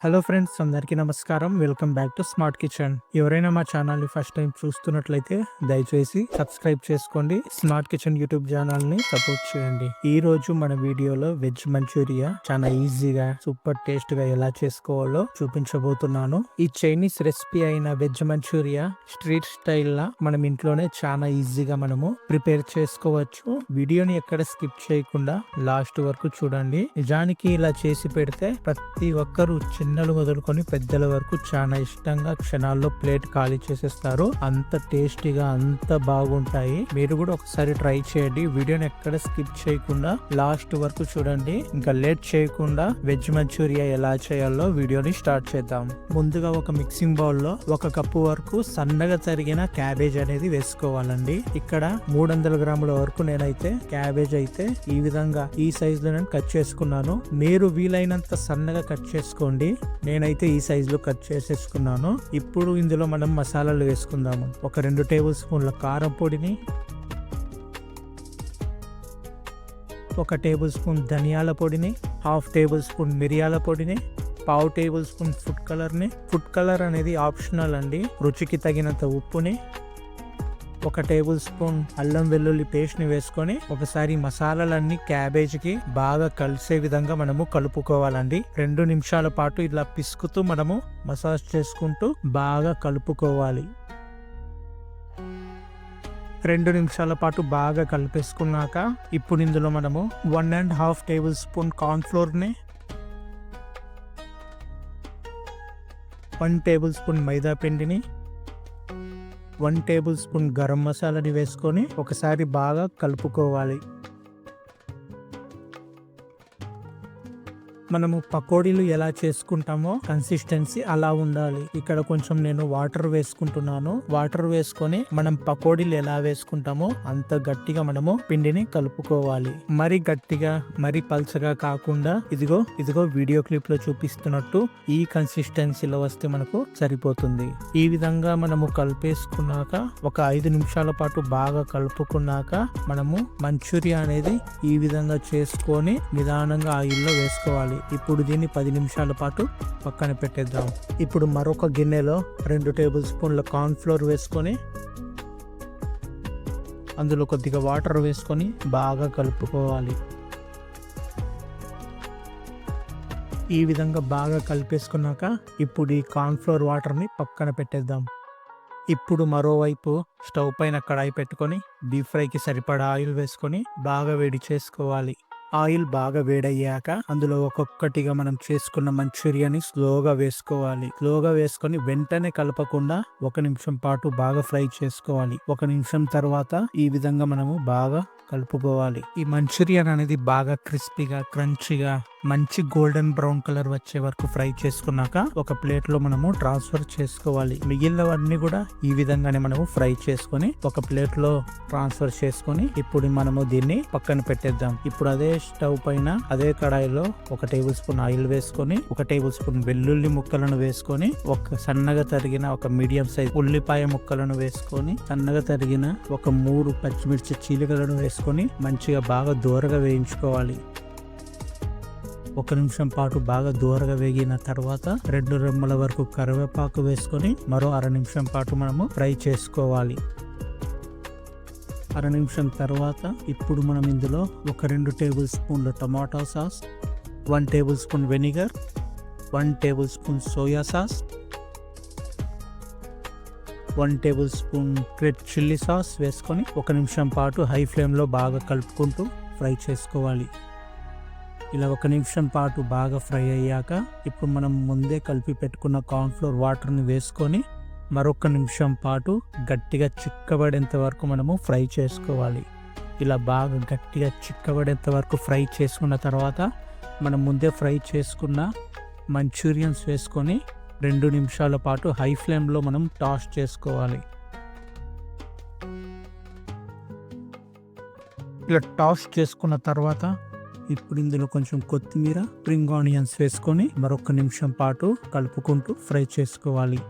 Hello friends, అందరికీ నమస్కారం. Welcome back to smart kitchen. ఎవరైనా మా ఛానల్ని ఫస్ట్ టైం చూస్తున్నట్లయితే దయచేసి సబ్స్క్రైబ్ చేసుకోండి. స్మార్ట్ కిచెన్ యూట్యూబ్ ఛానల్ని సపోర్ట్ చేయండి. ఈ రోజు మన వీడియోలో వెజ్ మంచూరియా చాలా ఈజీగా సూపర్ టేస్ట్ గా ఎలా చేసుకోవాలో చూపించబోతున్నాను. ఈ చైనీస్ రెసిపీ అయిన వెజ్ మంచూరియా స్ట్రీట్ స్టైల్ లా మనం ఇంట్లోనే చాలా ఈజీగా మనము ప్రిపేర్ చేసుకోవచ్చు. వీడియోని ఎక్కడ స్కిప్ చేయకుండా లాస్ట్ వరకు చూడండి. నిజానికి ఇలా చేసి పెడితే ప్రతి ఒక్కరు చిన్నలు మొదలుకొని పెద్దల వరకు చాలా ఇష్టంగా క్షణాల్లో ప్లేట్ ఖాళీ చేసేస్తారు. అంత టేస్టీగా అంత బాగుంటాయి. మీరు కూడా ఒకసారి ట్రై చేయండి. వీడియోని ఎక్కడ స్కిప్ చేయకుండా లాస్ట్ వరకు చూడండి. ఇంకా లేట్ చేయకుండా వెజ్ మంచూరియా ఎలా చేయాలో వీడియోని స్టార్ట్ చేద్దాం. ముందుగా ఒక మిక్సింగ్ బౌల్ లో 1 కప్పు వరకు సన్నగా తరిగిన క్యాబేజ్ అనేది వేసుకోవాలండి. ఇక్కడ 300 గ్రాముల వరకు నేనైతే క్యాబేజ్ అయితే ఈ విధంగా ఈ సైజ్ లో నేను కట్ చేసుకున్నాను. మీరు వీలైనంత సన్నగా కట్ చేసుకోండి. నేనైతే ఈ సైజ్ లో కట్ చేసేసుకున్నాను. ఇప్పుడు ఇందులో మనం మసాలాలు వేసుకుందాము. ఒక 2 టేబుల్ స్పూన్ల కారం పొడిని, 1 టేబుల్ స్పూన్ ధనియాల పొడిని, 1/2 టేబుల్ స్పూన్ మిరియాల పొడిని, 1/2 టేబుల్ స్పూన్ ఫుడ్ కలర్ అనేది ఆప్షనల్ అండి. రుచికి తగినంత ఉప్పుని, 1 టేబుల్ స్పూన్ అల్లం వెల్లుల్లి పేస్ట్ ని వేసుకొని ఒకసారి మసాలాలన్నీ క్యాబేజ్ కి బాగా కలిసే విధంగా మనము కలుపుకోవాలండి. 2 నిమిషాల పాటు ఇలా పిసుకుతూ మనము మసాజ్ చేసుకుంటూ బాగా కలుపుకోవాలి. 2 నిమిషాల పాటు బాగా కలిపేసుకున్నాక ఇప్పుడు ఇందులో మనము 1.5 టేబుల్ స్పూన్ కార్న్ ఫ్లోర్ ని, 1 టేబుల్ స్పూన్ మైదా పిండిని, 1 టేబుల్ స్పూన్ గరం మసాలాని వేసుకొని ఒకసారి బాగా కలుపుకోవాలి. మనము పకోడీలు ఎలా చేసుకుంటామో కన్సిస్టెన్సీ అలా ఉండాలి. ఇక్కడ కొంచెం నేను వాటర్ వేసుకుంటున్నాను. వాటర్ వేసుకొని మనం పకోడీలు ఎలా వేసుకుంటామో అంత గట్టిగా మనము పిండిని కలుపుకోవాలి. మరి గట్టిగా మరి పల్చగా కాకుండా ఇదిగో వీడియో క్లిప్ లో చూపిస్తున్నట్టు ఈ కన్సిస్టెన్సీలో వస్తే మనకు సరిపోతుంది. ఈ విధంగా మనము కలిపేసుకున్నాక ఒక 5 నిమిషాల పాటు బాగా కలుపుకున్నాక మనము మంచూరియా అనేది ఈ విధంగా చేసుకొని నిదానంగా ఆయిల్లో వేసుకోవాలి. ఇప్పుడు దీన్ని 10 నిమిషాల పాటు పక్కన పెట్టేద్దాం. ఇప్పుడు మరొక గిన్నెలో 2 టేబుల్ స్పూన్ల కార్న్ ఫ్లోర్ వేసుకొని అందులో కొద్దిగా వాటర్ వేసుకొని బాగా కలుపుకోవాలి. ఈ విధంగా బాగా కలిపేసుకున్నాక ఇప్పుడు ఈ కార్న్ ఫ్లోర్ వాటర్ని పక్కన పెట్టేద్దాం. ఇప్పుడు మరోవైపు స్టవ్ పైన కడాయి పెట్టుకొని డీప్ ఫ్రైకి సరిపడా ఆయిల్ వేసుకొని బాగా వేడి చేసుకోవాలి. ఆయిల్ బాగా వేడయ్యాక అందులో ఒక్కొక్కటిగా మనం చేసుకున్న మంచూరియాని స్లోగా వేసుకొని వెంటనే కలపకుండా 1 నిమిషం పాటు బాగా ఫ్రై చేసుకోవాలి. 1 నిమిషం తర్వాత ఈ విధంగా మనము బాగా కలుపుకోవాలి. ఈ మంచూరియన్ అనేది బాగా క్రిస్పీగా క్రంచీగా మంచి గోల్డెన్ బ్రౌన్ కలర్ వచ్చే వరకు ఫ్రై చేసుకున్నాక ఒక ప్లేట్ లో మనము ట్రాన్స్ఫర్ చేసుకోవాలి. మిగిలినవన్నీ కూడా ఈ విధంగానే మనము ఫ్రై చేసుకొని ఒక ప్లేట్ లో ట్రాన్స్ఫర్ చేసుకొని ఇప్పుడు మనము దీన్ని పక్కన పెట్టేద్దాం. ఇప్పుడు అదే స్టవ్ పైన అదే కడాయిలో 1 టేబుల్ స్పూన్ ఆయిల్ వేసుకొని 1 టేబుల్ స్పూన్ వెల్లుల్లి ముక్కలను వేసుకొని ఒక సన్నగా తరిగిన ఒక మీడియం సైజ్ ఉల్లిపాయ ముక్కలను వేసుకొని సన్నగా తరిగిన ఒక 3 పచ్చిమిర్చి చీలికలను వేసుకొని మంచిగా బాగా దూరగా వేయించుకోవాలి. 1 నిమిషం పాటు బాగా దూరగా వేగిన తర్వాత 2 రెమ్మల వరకు కరివేపాకు వేసుకొని మరో 1/2 నిమిషం పాటు మనము ఫ్రై చేసుకోవాలి. 1/2 నిమిషం తర్వాత ఇప్పుడు మనం ఇందులో ఒక 2 టేబుల్ స్పూన్ల టమాటా sauce, 1 table spoon vinegar, 1 table spoon soya sauce, 1 table spoon red chilli sauce వేసుకొని 1 నిమిషం పాటు హై ఫ్లేమ్లో బాగా కలుపుకుంటూ ఫ్రై చేసుకోవాలి. ఇలా 1 నిమిషం పాటు బాగా ఫ్రై అయ్యాక ఇప్పుడు మనం ముందే కలిపి పెట్టుకున్న కార్న్ ఫ్లోర్ వాటర్ని వేసుకొని మరొక నిమిషం పాటు గట్టిగా చిక్కబడేంత వరకు మనము ఫ్రై చేసుకోవాలి. ఇలా బాగా గట్టిగా చిక్కబడేంత వరకు ఫ్రై చేసుకున్న తర్వాత మనం ముందే ఫ్రై చేసుకున్న మంచూరియన్స్ వేసుకొని 2 నిమిషాల పాటు హై ఫ్లేమ్లో మనం టాస్ చేసుకోవాలి. ఇలా టాస్ చేసుకున్న తర్వాత ఇప్పుడు ఇందులో కొంచెం కొత్తిమీర, స్ప్రింగ్ ఆనియన్స్ వేసుకొని మరొక నిమిషం పాటు కలుపుకుంటూ ఫ్రై చేసుకోవాలి.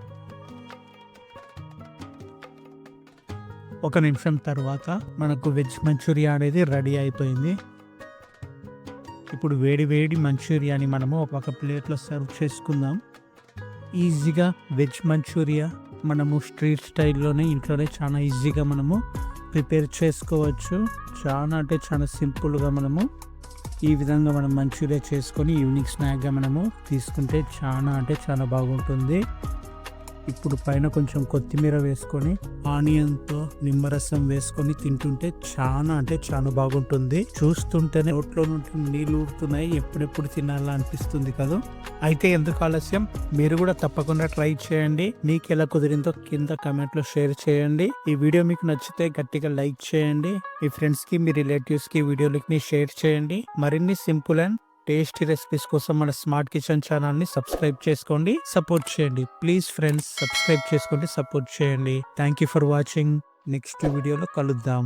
1 నిమిషం తర్వాత మనకు వెజ్ మంచూరియా అనేది రెడీ అయిపోయింది. ఇప్పుడు వేడి వేడి మంచూరియాని మనము ఒక ప్లేట్లో సర్వ్ చేసుకుందాం. ఈజీగా వెజ్ మంచూరియా మనము స్ట్రీట్ స్టైల్లోనే ఇంట్లోనే చాలా ఈజీగా మనము ప్రిపేర్ చేసుకోవచ్చు. చాలా అంటే చాలా సింపుల్గా మనము ఈ విధంగా మనం మంచూరియా చేసుకొని ఈవినింగ్ స్నాక్గా మనము తీసుకుంటే చాలా అంటే చాలా బాగుంటుంది. ఇప్పుడు పైన కొంచెం కొత్తిమీర వేసుకొని ఆనియన్తో నిమ్మరసం వేసుకొని తింటుంటే చాలా అంటే చాలా బాగుంటుంది. చూస్తుంటేనే నోట్లో నుండి నీళ్ళు ఊరుతున్నాయి, ఎప్పుడెప్పుడు తినాలా అనిపిస్తుంది కదా. అయితే ఎందుకు ఆలస్యం, మీరు కూడా తప్పకుండా ట్రై చేయండి. మీకు ఎలా కుదిరిందో కింద కామెంట్లో షేర్ చేయండి. ఈ వీడియో మీకు నచ్చితే గట్టిగా లైక్ చేయండి. మీ ఫ్రెండ్స్కి మీ రిలేటివ్స్కి వీడియో లింక్ని షేర్ చేయండి. మరిన్ని సింపుల్ అండ్ టేస్టీ రెసిపీస్ కోసం మన స్మార్ట్ కిచెన్ ఛానల్ని సబ్స్క్రైబ్ చేసుకోండి, సపోర్ట్ చేయండి. ప్లీజ్ ఫ్రెండ్స్, సబ్స్క్రైబ్ చేసుకోండి, సపోర్ట్ చేయండి. Thank you for watching. Next వీడియోలో కలుద్దాం.